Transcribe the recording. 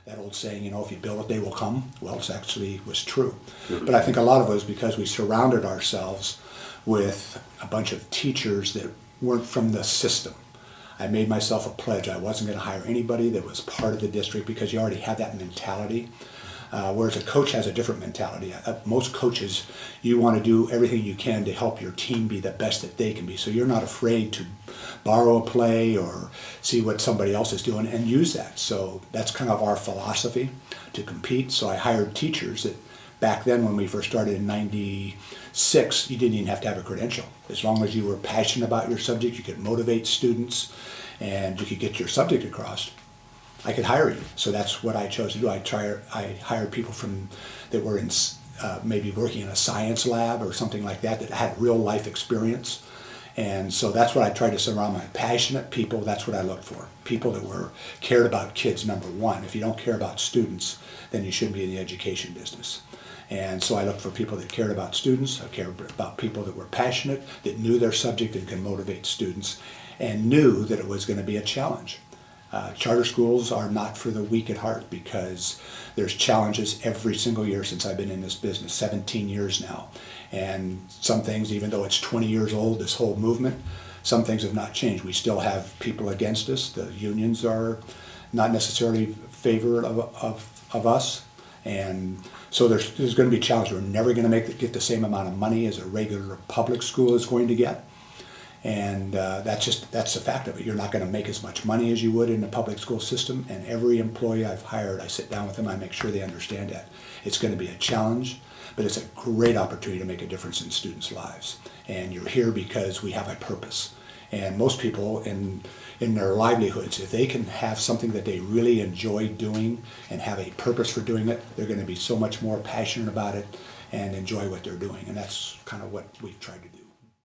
that old saying, you know, if you build it, they will come. Well, it actually was true. But I think a lot of it was because we surrounded ourselves with a bunch of teachers that weren't from the system. I made myself a pledge. I wasn't going to hire anybody that was part of the district because you already have that mentality. Whereas a coach has a different mentality. Most coaches, you want to do everything you can to help your team be the best that they can be. So you're not afraid to borrow a play or see what somebody else is doing and use that. So that's kind of our philosophy to compete. So I hired teachers that back then when we first started in '96, you didn't even have to have a credential. As long as you were passionate about your subject, you could motivate students and you could get your subject across, I could hire you. So that's what I chose to do. I hired people that were in maybe working in a science lab or something like that had real life experience. And so that's what I tried to surround my passionate people. That's what I looked for. People that cared about kids, number one. If you don't care about students, then you shouldn't be in the education business. And so I looked for people that cared about students. I cared about people that were passionate, that knew their subject and could motivate students, and knew that it was going to be a challenge. Charter schools are not for the weak at heart because there's challenges every single year since I've been in this business, 17 years now. And some things, even though it's 20 years old, this whole movement, some things have not changed. We still have people against us. The unions are not necessarily in favor of us. And so there's going to be challenges. We're never going to get the same amount of money as a regular public school is going to get. And that's the fact of it. You're not going to make as much money as you would in the public school system. And every employee I've hired, I sit down with them, I make sure they understand that. It's going to be a challenge, but it's a great opportunity to make a difference in students' lives. And you're here because we have a purpose. And most people in their livelihoods, if they can have something that they really enjoy doing and have a purpose for doing it, they're going to be so much more passionate about it and enjoy what they're doing. And that's kind of what we've tried to do.